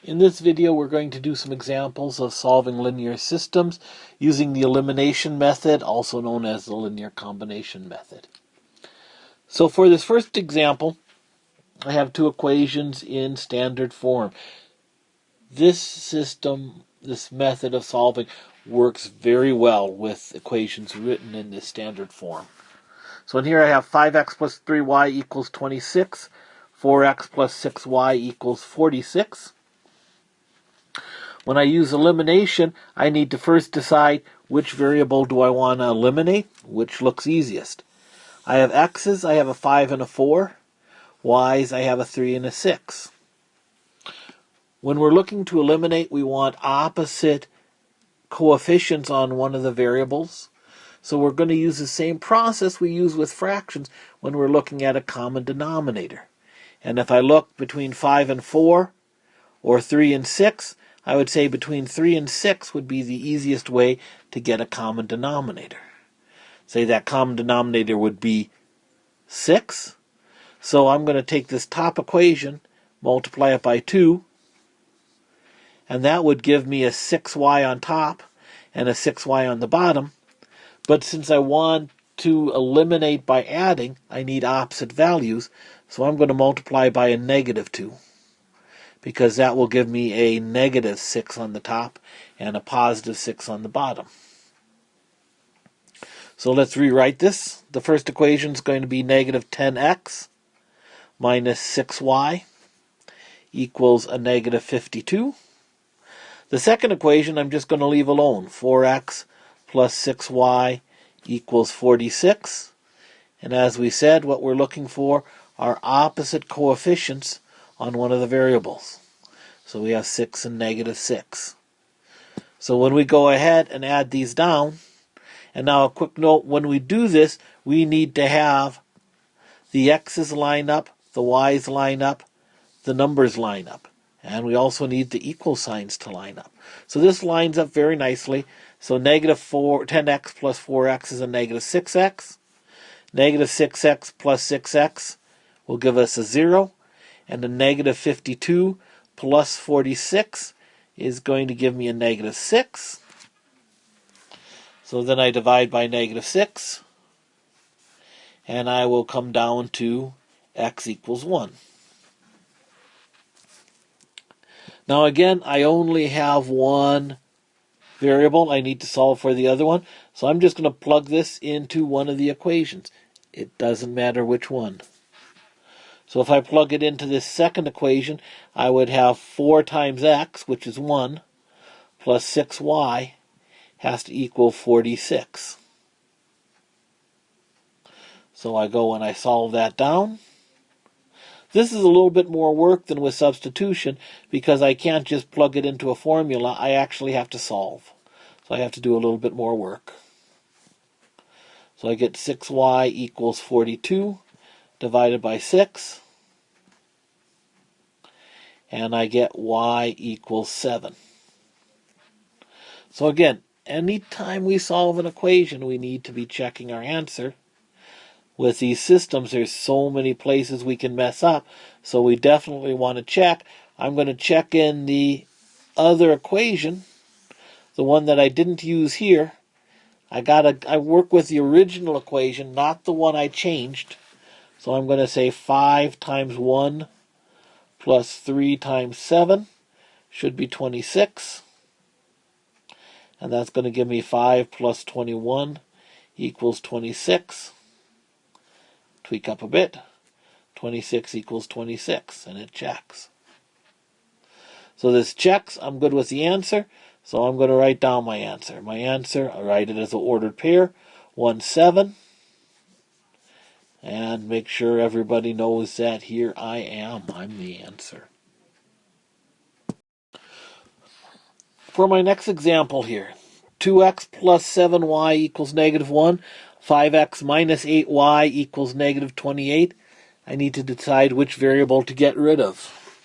In this video, we're going to do some examples of solving linear systems using the elimination method, also known as the linear combination method. So for this first example, I have two equations in standard form. This method of solving works very well with equations written in this standard form. So in here I have 5x plus 3y equals 26, 4x plus 6y equals 46. When I use elimination, I need to first decide which variable do I want to eliminate, which looks easiest. I have x's, I have a 5 and a 4. Y's, I have a 3 and a 6. When we're looking to eliminate, we want opposite coefficients on one of the variables. So we're going to use the same process we use with fractions when we're looking at a common denominator. And if I look between 5 and 4 or 3 and 6, I would say between 3 and 6 would be the easiest way to get a common denominator. Say that common denominator would be 6. So I'm going to take this top equation, multiply it by 2, and that would give me a 6y on top and a 6y on the bottom. But since I want to eliminate by adding, I need opposite values, so I'm going to multiply by a negative 2. Because that will give me a negative 6 on the top and a positive 6 on the bottom. So let's rewrite this. The first equation is going to be negative 10x minus 6y equals a negative 52. The second equation I'm just going to leave alone. 4x plus 6y equals 46. And as we said, what we're looking for are opposite coefficients on one of the variables. So we have 6 and negative 6. So when we go ahead and add these down, and now a quick note, when we do this, we need to have the x's line up, the y's line up, the numbers line up. And we also need the equal signs to line up. So this lines up very nicely. So negative 10x plus 4x is a negative 6x. Negative 6x plus 6x will give us a 0. And a negative 52 plus 46 is going to give me a negative 6. So then I divide by negative 6. And I will come down to x equals 1. Now again, I only have one variable. I need to solve for the other one. So I'm just going to plug this into one of the equations. It doesn't matter which one. So if I plug it into this second equation, I would have 4 times x, which is 1, plus 6y has to equal 46. So I go and I solve that down. This is a little bit more work than with substitution because I can't just plug it into a formula. I actually have to solve. So I have to do a little bit more work. So I get 6y equals 42 divided by 6. And I get y equals 7. So again, anytime we solve an equation, we need to be checking our answer. With these systems, there's so many places we can mess up, so we definitely want to check. I'm going to check in the other equation, the one that I didn't use here. I work with the original equation, not the one I changed. So I'm going to say 5 times 1 plus 3 times 7 should be 26. And that's going to give me 5 plus 21 equals 26. Tweak up a bit. 26 equals 26, and it checks. So this checks. I'm good with the answer, so I'm going to write down my answer. My answer, I write it as an ordered pair, 1, 7. And make sure everybody knows that here I am. I'm the answer. For my next example here, 2x plus 7y equals negative 1. 5x minus 8y equals negative 28. I need to decide which variable to get rid of.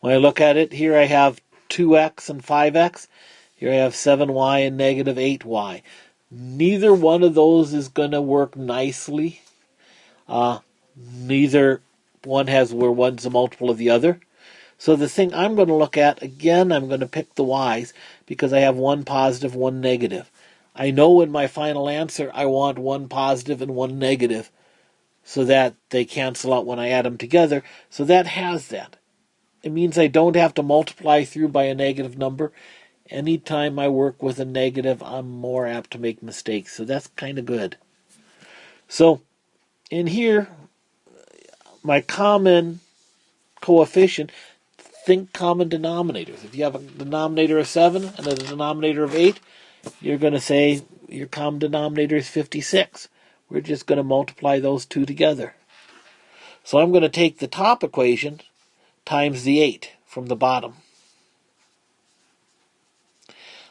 When I look at it, here I have 2x and 5x. Here I have 7y and negative 8y. Neither one of those is going to work nicely. Neither one has where one's a multiple of the other. So the thing I'm going to look at, again, I'm going to pick the y's because I have one positive, one negative. I know in my final answer I want one positive and one negative so that they cancel out when I add them together. So that has that. It means I don't have to multiply through by a negative number. Anytime I work with a negative, I'm more apt to make mistakes. So that's kind of good. So in here, my common coefficient, think common denominators. If you have a denominator of 7 and a denominator of 8, you're going to say your common denominator is 56. We're just going to multiply those two together. So I'm going to take the top equation times the 8 from the bottom.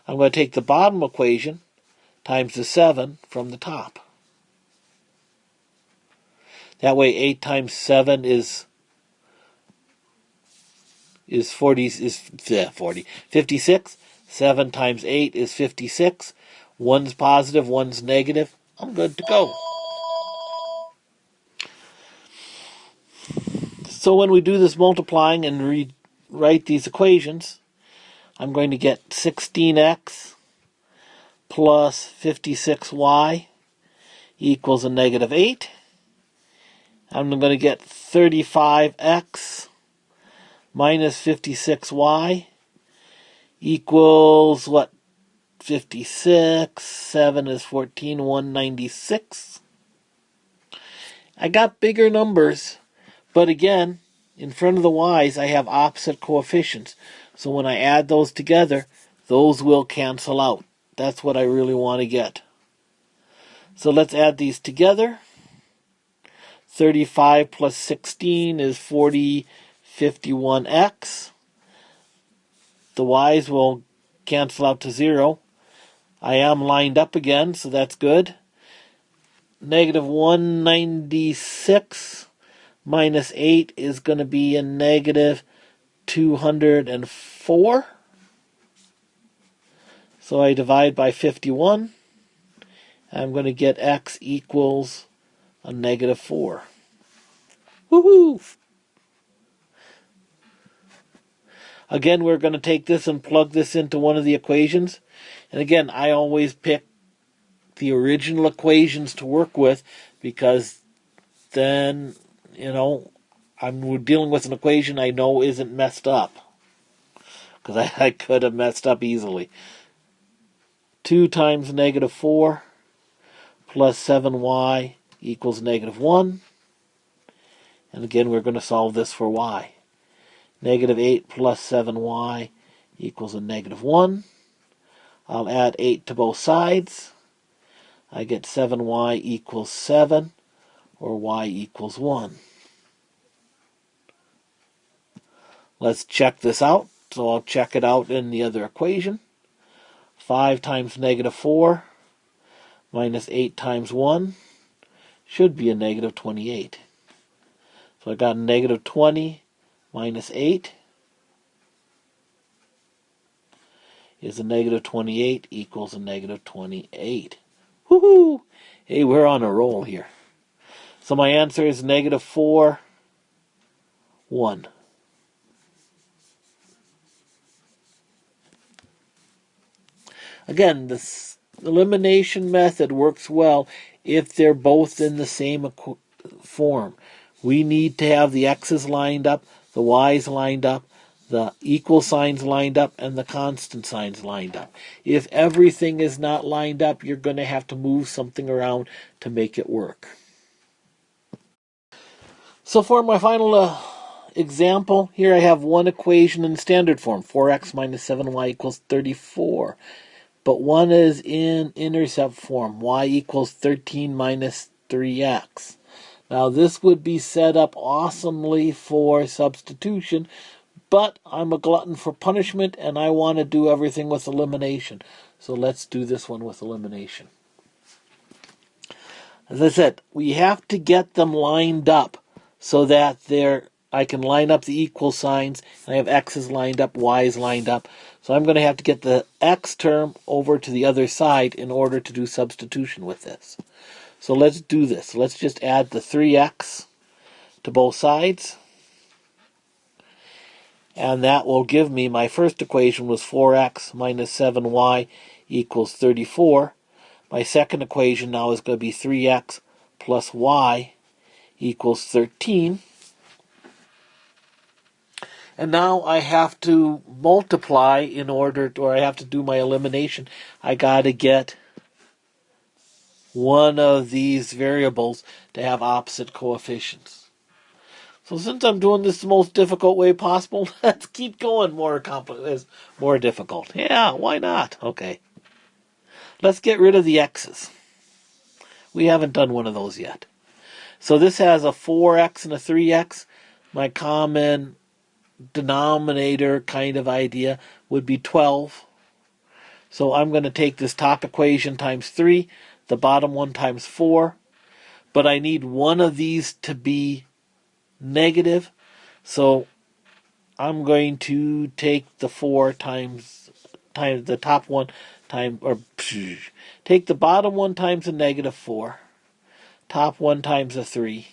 I'm going to take the bottom equation times the 7 from the top. That way 8 times 7 is 56. 7 times 8 is 56. One's positive, one's negative. I'm good to go. So when we do this multiplying and rewrite these equations, I'm going to get 16x plus 56y equals a negative 8. I'm going to get 35x minus 56y equals what? 56. 7 is 14. 196. I got bigger numbers, but again, in front of the y's, I have opposite coefficients. So when I add those together, those will cancel out. That's what I really want to get. So let's add these together. 35 plus 16 is 40, 51x. The y's will cancel out to 0. I am lined up again, so that's good. Negative 196 minus 8 is going to be a negative 204. So I divide by 51. I'm going to get x equals a negative 4. Woohoo! Again, we're going to take this and plug this into one of the equations. And again, I always pick the original equations to work with because then, I'm dealing with an equation I know isn't messed up. Because I could have messed up easily. 2 times negative 4 plus 7y equals negative 1. And again, we're going to solve this for y. Negative 8 plus 7y equals a negative 1. I'll add 8 to both sides. I get 7y equals 7, or y equals 1. Let's check this out. So I'll check it out in the other equation. 5 times negative 4 minus 8 times 1 should be a negative 28. So I got a negative 20 minus 8 is a negative 28 equals a negative 28. Woohoo! Hey, we're on a roll here. So my answer is negative 4, 1. Again, this elimination method works well if they're both in the same form. We need to have the x's lined up, the y's lined up, the equal signs lined up, and the constant signs lined up. If everything is not lined up, you're going to have to move something around to make it work. So for my final example, here I have one equation in standard form, 4x minus 7y equals 34. But one is in intercept form, y equals 13 minus 3x. Now this would be set up awesomely for substitution, but I'm a glutton for punishment and I want to do everything with elimination. So let's do this one with elimination. As I said, we have to get them lined up so that I can line up the equal signs, and I have x's lined up, y's lined up. So I'm going to have to get the x term over to the other side in order to do substitution with this. So let's do this. Let's just add the 3x to both sides. And that will give me, my first equation was 4x minus 7y equals 34. My second equation now is going to be 3x plus y equals 13. And now I have to multiply in order, or I have to do my elimination. I got to get one of these variables to have opposite coefficients. So since I'm doing this the most difficult way possible, let's keep going more difficult. Yeah, why not? Okay. Let's get rid of the x's. We haven't done one of those yet. So this has a 4x and a 3x. My common denominator kind of idea would be 12. So I'm going to take this top equation times 3, the bottom one times 4. But I need one of these to be negative. So I'm going to take the 4 times the top one take the bottom one times a negative 4, top one times a 3,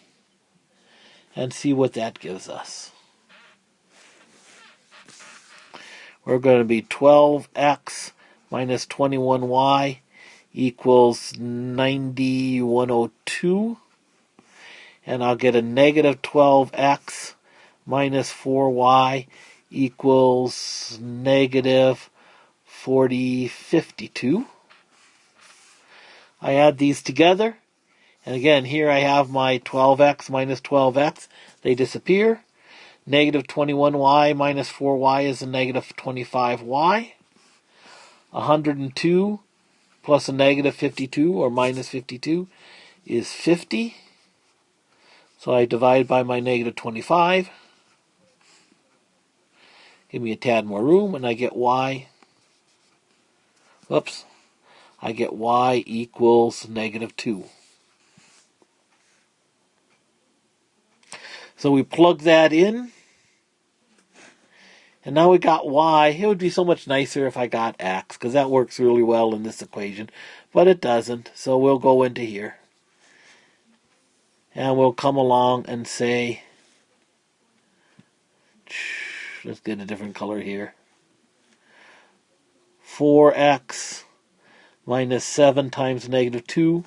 and see what that gives us. We're going to be 12x minus 21y equals 9102. And I'll get a negative 12x minus 4y equals negative 4052. I add these together. And again, here I have my 12x minus 12x. They disappear. Negative 21y minus 4y is a negative 25y. 102 plus a negative 52 or minus 52 is 50. So I divide by my negative 25. Give me a tad more room and I get y. Whoops. I get y equals negative 2. So we plug that in. And now we got y. It would be so much nicer if I got x, because that works really well in this equation. But it doesn't, so we'll go into here. And we'll come along and say, let's get a different color here. 4x minus 7 times negative 2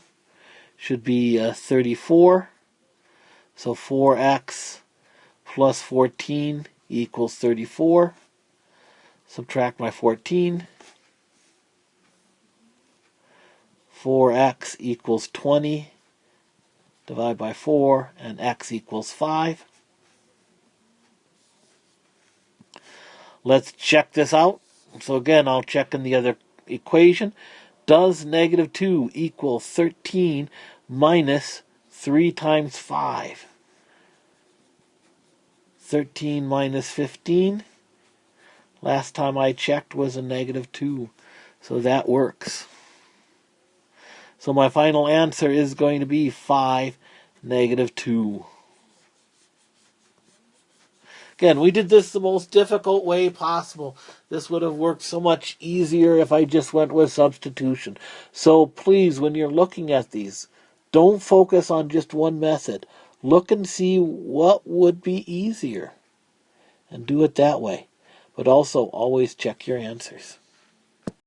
should be 34. So 4x plus 14 equals 34. Subtract my 14. 4x equals 20. Divide by 4, and x equals 5. Let's check this out. So again, I'll check in the other equation. Does negative 2 equal 13 minus 3 times 5? 13 minus 15. Last time I checked was a negative 2. So that works. So my final answer is going to be 5, negative 2. Again, we did this the most difficult way possible. This would have worked so much easier if I just went with substitution. So please, when you're looking at these, don't focus on just one method. Look and see what would be easier and do it that way. But also always check your answers.